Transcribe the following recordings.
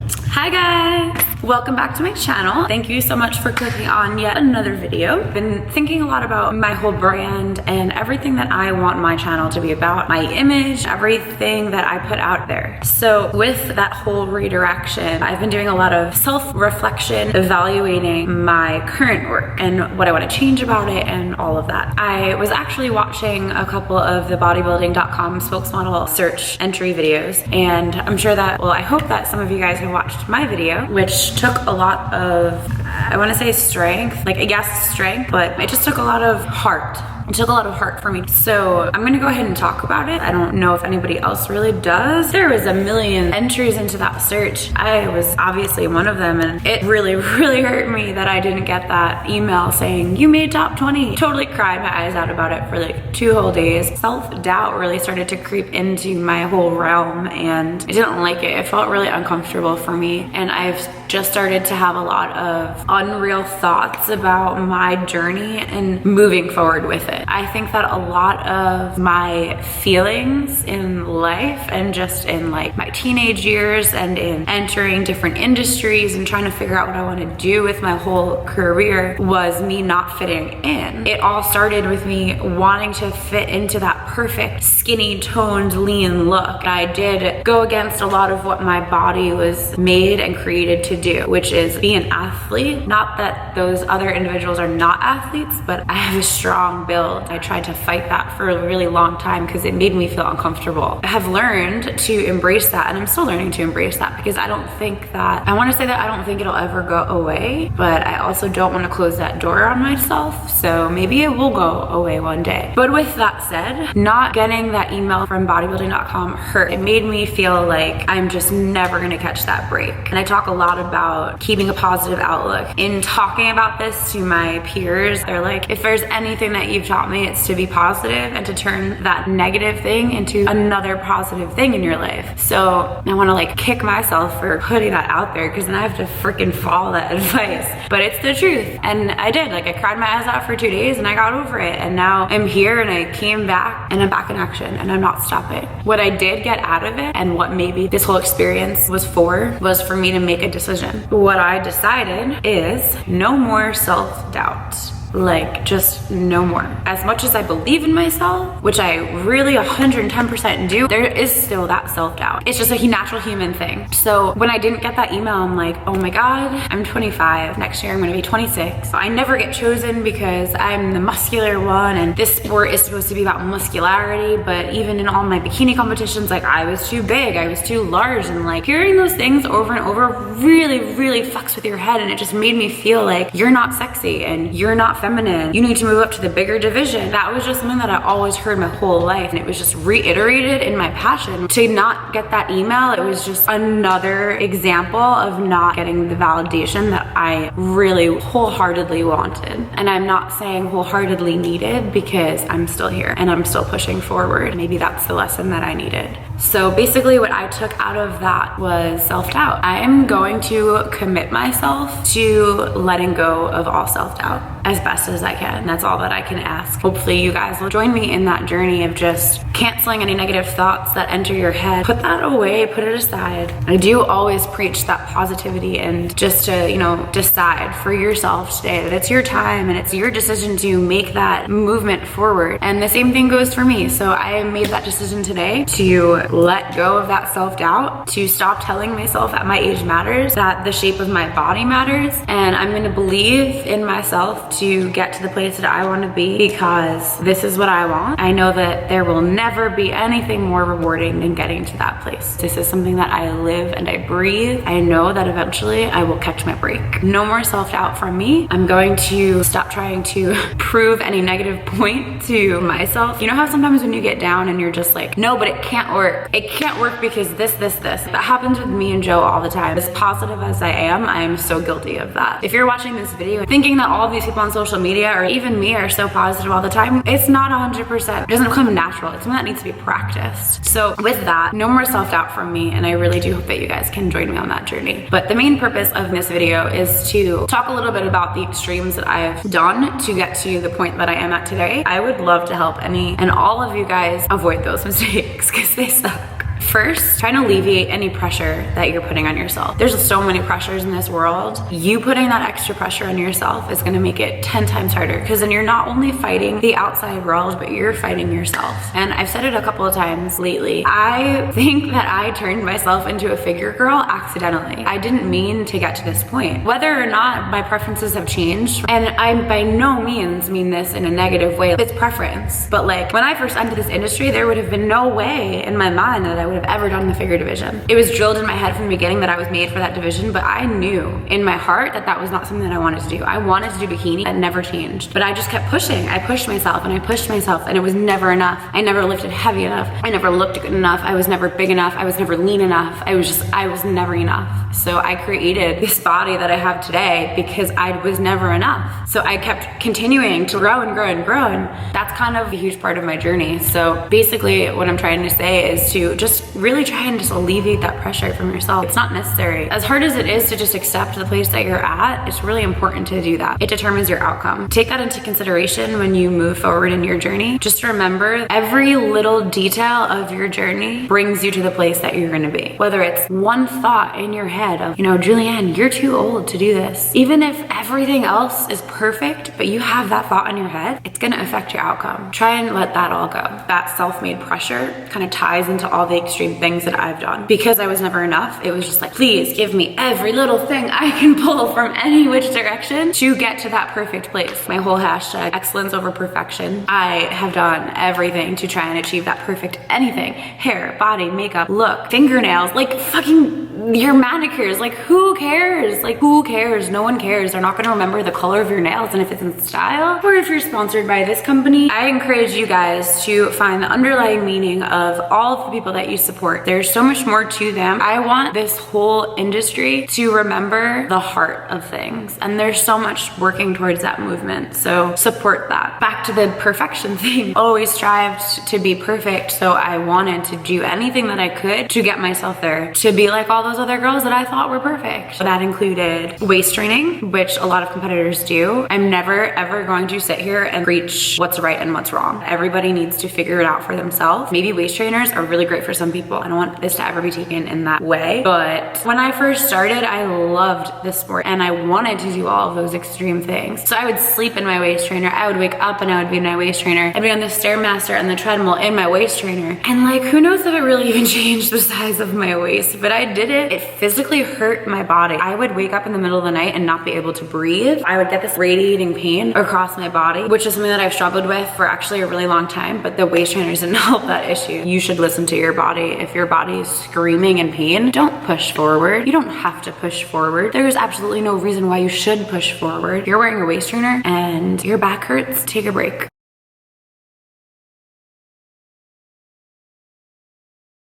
Hi guys! Welcome back to my channel. Thank you so much for clicking on yet another video. I've been thinking a lot about my whole brand and everything that I want my channel to be about, my image, everything that I put out there. So with that whole redirection, I've been doing a lot of self-reflection, evaluating my current work and what I want to change about it and all of that. I was actually watching a couple of the bodybuilding.com spokesmodel search entry videos, and I'm sure that, well, I hope that some of you guys have watched my video, which took a lot of, I want to say strength, like yes, strength, but it just took a lot of heart. It took a lot of heart for me. So I'm gonna go ahead and talk about it. I don't know if anybody else really does. There was a million entries into that search. I was obviously one of them, and it really hurt me that I didn't get that email saying, you made top 20. Totally cried my eyes out about it for like 2 whole days. Self-doubt really started to creep into my whole realm, and I didn't like it. It felt really uncomfortable for me, and I've just started to have a lot of unreal thoughts about my journey and moving forward with it. I think that a lot of my feelings in life and just in like my teenage years and in entering different industries and trying to figure out what I want to do with my whole career was me not fitting in. It all started with me wanting to fit into that perfect skinny toned lean look. I did go against a lot of what my body was made and created to do, which is be an athlete. Not that those other individuals are not athletes, but I have a strong build. I tried to fight that for a really long time because it made me feel uncomfortable. I have learned to embrace that, and I'm still learning to embrace that, because I don't think that, I want to say that I don't think it'll ever go away, but I also don't want to close that door on myself, so maybe it will go away one day. But with that said, not getting that email from bodybuilding.com hurt. It made me feel like I'm just never gonna catch that break. And I talk a lot about keeping a positive outlook. In talking about this to my peers, they're like, if there's anything that you've taught me, it's to be positive and to turn that negative thing into another positive thing in your life. So I want to like kick myself for putting that out there, because then I have to freaking follow that advice. But it's the truth, and I did. Like, I cried my eyes out for 2 days and I got over it, and now I'm here and I came back and I'm back in action and I'm not stopping. What I did get out of it, and what maybe this whole experience was for me to make a decision. What I decided is no more self-doubt. Like, just no more. As much as I believe in myself, which I really 110% do, there is still that self-doubt. It's just a natural human thing. So when I didn't get that email, I'm like, oh my God, I'm 25. Next year I'm gonna be 26. I never get chosen because I'm the muscular one, and this sport is supposed to be about muscularity, but even in all my bikini competitions, like, I was too big, I was too large, and like, hearing those things over and over really fucks with your head, and it just made me feel like you're not sexy and you're not feminine. You need to move up to the bigger division. That was just something that I always heard my whole life, and it was just reiterated in my passion. To not get that email, it was just another example of not getting the validation that I really wholeheartedly wanted. And I'm not saying wholeheartedly needed, because I'm still here and I'm still pushing forward. Maybe that's the lesson that I needed. So basically what I took out of that was self-doubt. I am going to commit myself to letting go of all self-doubt as best as I can. That's all that I can ask. Hopefully you guys will join me in that journey of just canceling any negative thoughts that enter your head. Put that away, put it aside. I do always preach that positivity, and just to, you know, decide for yourself today that it's your time and it's your decision to make that movement forward. And the same thing goes for me. So I made that decision today to let go of that self-doubt, to stop telling myself that my age matters, that the shape of my body matters, and I'm gonna believe in myself to get to the place that I want to be, because this is what I want. I know that there will never be anything more rewarding than getting to that place. This is something that I live and I breathe. I know that eventually I will catch my break. No more self-doubt from me. I'm going to stop trying to prove any negative point to myself. You know how sometimes when you get down and you're just like, no, but it can't work. It can't work because this. That happens with me and Joe all the time. As positive as I am so guilty of that. If you're watching this video thinking that all of these people on social media, or even me, are so positive all the time, it's not 100%. It doesn't come natural. It's something that needs to be practiced. So with that, no more self-doubt from me, and I really do hope that you guys can join me on that journey. But the main purpose of this video is to talk a little bit about the extremes that I've done to get to the point that I am at today. I would love to help any and all of you guys avoid those mistakes, because they suck. First, trying to alleviate any pressure that you're putting on yourself. There's so many pressures in this world. You putting that extra pressure on yourself is gonna make it 10 times harder, because then you're not only fighting the outside world, but you're fighting yourself. And I've said it a couple of times lately. I think that I turned myself into a figure girl accidentally. I didn't mean to get to this point. Whether or not my preferences have changed, and I by no means mean this in a negative way, it's preference. But like, when I first entered this industry, there would have been no way in my mind that I would have ever done the figure division. It was drilled in my head from the beginning that I was made for that division, but I knew in my heart that that was not something that I wanted to do. I wanted to do bikini. That never changed. But I just kept pushing. I pushed myself and I pushed myself, and it was never enough. I never lifted heavy enough. I never looked good enough. I was never big enough. I was never lean enough. I was never enough. So I created this body that I have today because I was never enough. So I kept continuing to grow and grow and grow, and that's kind of a huge part of my journey. So basically what I'm trying to say is to just really try and just alleviate that pressure from yourself. It's not necessary. As hard as it is to just accept the place that you're at, it's really important to do that. It determines your outcome. Take that into consideration when you move forward in your journey. Just remember, every little detail of your journey brings you to the place that you're gonna be. Whether it's one thought in your head of, you know, Julianne, you're too old to do this. Even if everything else is perfect, but you have that thought in your head, it's gonna affect your outcome. Try and let that all go. That self-made pressure kind of ties into all the extreme things that I've done. Because I was never enough, it was just like, please give me every little thing I can pull from any which direction to get to that perfect place. My whole hashtag, excellence over perfection. I have done everything to try and achieve that perfect anything. Hair, body, makeup, look, fingernails, like fucking your manicures. Like, who cares? Like, who cares? No one cares. They're not gonna remember the color of your nails and if it's in style or if you're sponsored by this company. I encourage you guys to find the underlying meaning of all of the people that you support. There's so much more to them. I want this whole industry to remember the heart of things, and there's so much working towards that movement, so support that. Back to the perfection thing. Always strived to be perfect, so I wanted to do anything that I could to get myself there, to be like all those other girls that I thought were perfect. That included waist training, which a lot of competitors do. I'm never ever going to sit here and preach what's right and what's wrong. Everybody needs to figure it out for themselves. Maybe waist trainers are really great for some people. I don't want this to ever be taken in that way, but when I first started, I loved this sport and I wanted to do all of those extreme things. So I would sleep in my waist trainer. I would wake up and I would be in my waist trainer. I'd be on the Stairmaster and the treadmill in my waist trainer. And like, who knows if it really even changed the size of my waist, but I did it. It physically hurt my body. I would wake up in the middle of the night and not be able to breathe. I would get this radiating pain across my body, which is something that I've struggled with for actually a really long time, but the waist trainers didn't help that issue. You should listen to your body. If your body is screaming in pain, don't push forward. You don't have to push forward. There is absolutely no reason why you should push forward. You're wearing a waist trainer and your back hurts, take a break.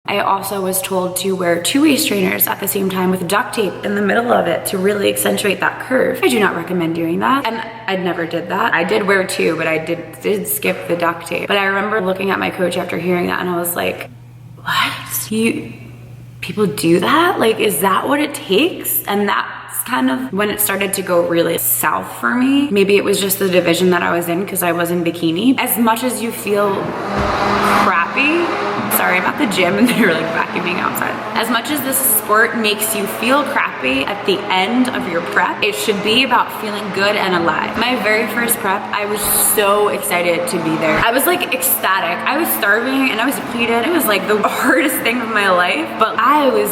I also was told to wear 2 waist trainers at the same time with duct tape in the middle of it to really accentuate that curve. I do not recommend doing that, and I never did that. I did wear 2, but I did skip the duct tape. But I remember looking at my coach after hearing that and I was like, what? People do that? Like, is that what it takes? And that's kind of when it started to go really south for me. Maybe it was just the division that I was in because I was in bikini. As much as you feel crappy, sorry, I'm at the gym and they're like vacuuming outside. As much as this sport makes you feel crappy at the end of your prep, it should be about feeling good and alive. My very first prep, I was so excited to be there. I was like ecstatic. I was starving and I was depleted. It was like the hardest thing of my life, but I was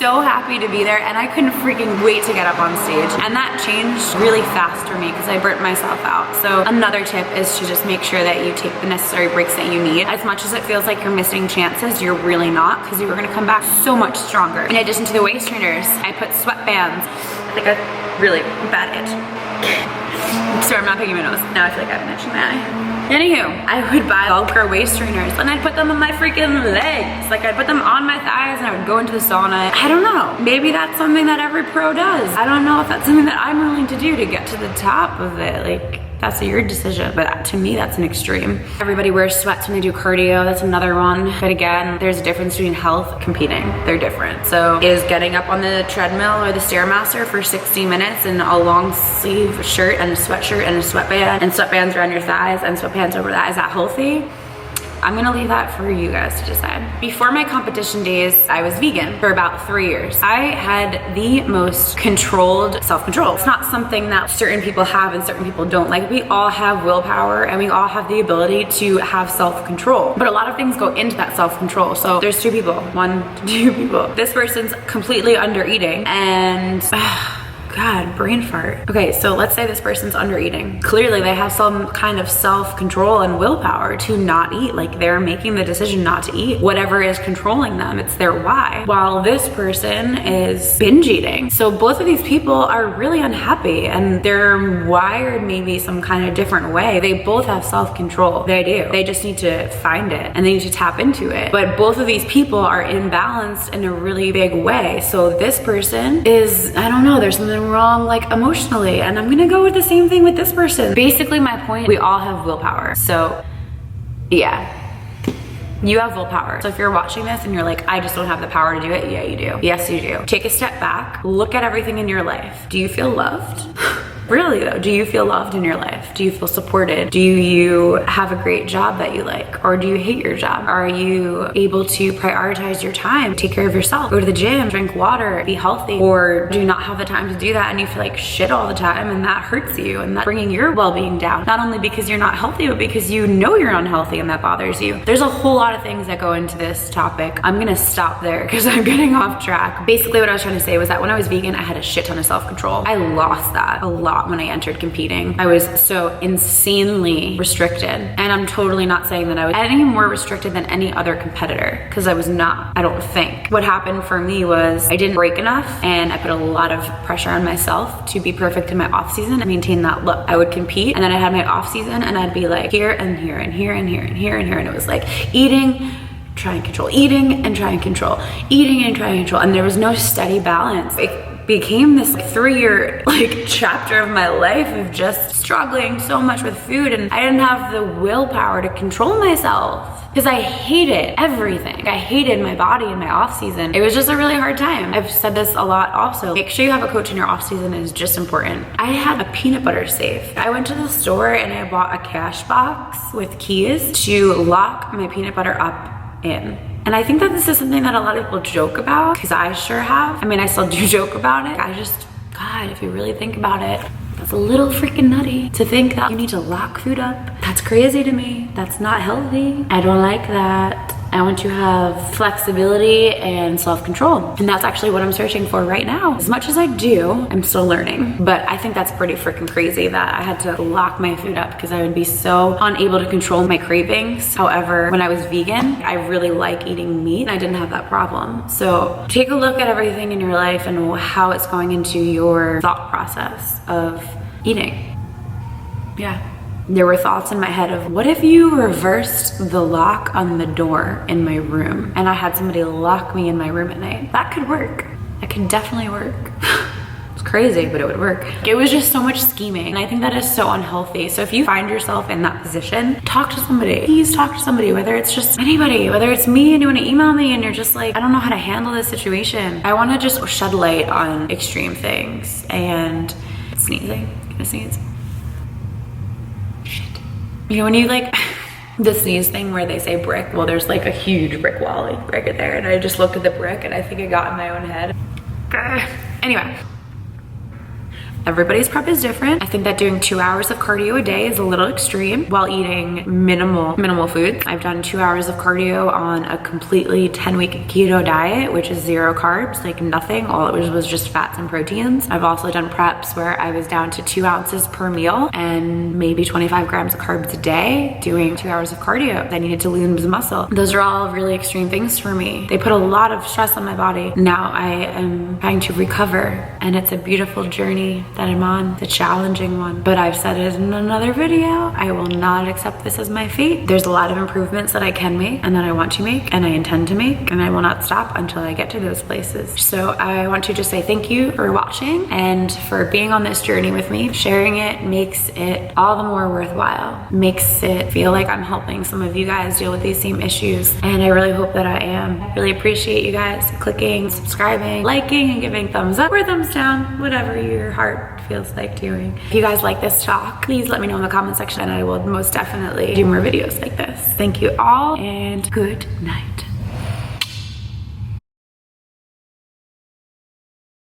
so happy to be there and I couldn't freaking wait to get up on stage. And that changed really fast for me because I burnt myself out. So another tip is to just make sure that you take the necessary breaks that you need. As much as it feels like you're missing chances, you're really not, because you are gonna come back so much stronger. In addition to the waist trainers, I put sweatbands, like a really bad itch. Sorry, I'm not picking my nose. Now I feel like I have an itch in my eye. Anywho, I would buy Velcro waist trainers and I'd put them on my freaking legs. Like, I'd put them on my thighs and I would go into the sauna. I don't know. Maybe that's something that every pro does. I don't know if that's something that I'm willing to do to get to the top of it. Like, that's your decision, but to me, that's an extreme. Everybody wears sweats when they do cardio. That's another one. But again, there's a difference between health and competing. They're different. So is getting up on the treadmill or the Stairmaster for 60 minutes in a long sleeve shirt and a sweatshirt and a sweatband and sweatbands around your thighs and sweatpants over that, is that healthy? I'm gonna leave that for you guys to decide. Before my competition days, I was vegan for about 3 years. I had the most controlled self-control. It's not something that certain people have and certain people don't. Like, we all have willpower and we all have the ability to have self-control, but a lot of things go into that self-control. So there's two people, 1 to 2 people. This person's completely under eating and God, brain fart. Okay, so let's say this person's under eating. Clearly they have some kind of self-control and willpower to not eat. Like, they're making the decision not to eat. Whatever is controlling them, it's their why. While this person is binge eating. So both of these people are really unhappy and they're wired maybe some kind of different way. They both have self-control. They do. They just need to find it and they need to tap into it. But both of these people are imbalanced in a really big way. So this person is, I don't know, there's something wrong like emotionally, and I'm gonna go with the same thing with this person. Basically my point, we all have willpower. So yeah, you have willpower. So if you're watching this and you're like, I just don't have the power to do it, yeah, you do. Yes, you do. Take a step back, look at everything in your life. Do you feel loved? Really though, do you feel loved in your life? Do you feel supported? Do you have a great job that you like? Or do you hate your job? Are you able to prioritize your time, take care of yourself, go to the gym, drink water, be healthy? Or do you not have the time to do that and you feel like shit all the time and that hurts you and that's bringing your well-being down? Not only because you're not healthy, but because you know you're unhealthy and that bothers you. There's a whole lot of things that go into this topic. I'm gonna stop there because I'm getting off track. Basically what I was trying to say was that when I was vegan, I had a shit ton of self-control. I lost that a lot when I entered competing. I was so insanely restricted, and I'm totally not saying that I was any more restricted than any other competitor, because I was not, I don't think. What happened for me was I didn't break enough and I put a lot of pressure on myself to be perfect in my off season and maintain that look. I would compete and then I had my off season and I'd be like here and here and here and here and here and here, and it was like eating, try and control, eating and try and control, eating and try and control, and there was no steady balance. It became this 3-year chapter of my life of just struggling so much with food, and I didn't have the willpower to control myself because I hated everything. I hated my body in my off season. It was just a really hard time. I've said this a lot also. Make sure you have a coach in your off season is just important. I had a peanut butter safe. I went to the store and I bought a cash box with keys to lock my peanut butter up in. And I think that this is something that a lot of people joke about, because I sure have. I mean, I still do joke about it. God, if you really think about it, that's a little freaking nutty to think that you need to lock food up. That's crazy to me. That's not healthy. I don't like that. I want to have flexibility and self-control. And that's actually what I'm searching for right now. As much as I do, I'm still learning. But I think that's pretty freaking crazy that I had to lock my food up because I would be so unable to control my cravings. However, when I was vegan, I really like eating meat and I didn't have that problem. So take a look at everything in your life and how it's going into your thought process of eating. Yeah. There were thoughts in my head of, what if you reversed the lock on the door in my room and I had somebody lock me in my room at night? That could work. That could definitely work. It's crazy, but it would work. It was just so much scheming, and I think that is so unhealthy. So if you find yourself in that position, talk to somebody. Please talk to somebody, whether it's just anybody, whether it's me and you want to email me and you're just like, I don't know how to handle this situation. I want to just shed light on extreme things. And sneezing, gonna sneeze. You know, when you the sneeze thing where they say brick, well, there's like a huge brick wall right there, and I just looked at the brick and I think it got in my own head. Anyway. Everybody's prep is different. I think that doing 2 hours of cardio a day is a little extreme while eating minimal food. I've done 2 hours of cardio on a completely 10-week keto diet, which is 0 carbs, like nothing. All it was just fats and proteins. I've also done preps where I was down to 2 ounces per meal and maybe 25 grams of carbs a day doing 2 hours of cardio. I needed to lose muscle. Those are all really extreme things for me. They put a lot of stress on my body. Now I am trying to recover, and it's a beautiful journey that I'm on. It's a challenging one, but I've said it in another video, I will not accept this as my fate. There's a lot of improvements that I can make and that I want to make and I intend to make, and I will not stop until I get to those places. So I want to just say thank you for watching and for being on this journey with me. Sharing it makes it all the more worthwhile, makes it feel like I'm helping some of you guys deal with these same issues, and I really hope that I am. I really appreciate you guys clicking, subscribing, liking, and giving thumbs up or thumbs down, whatever your heart heart feels like doing. If you guys like this talk, please let me know in the comment section and I will most definitely do more videos like this. Thank you all and good night.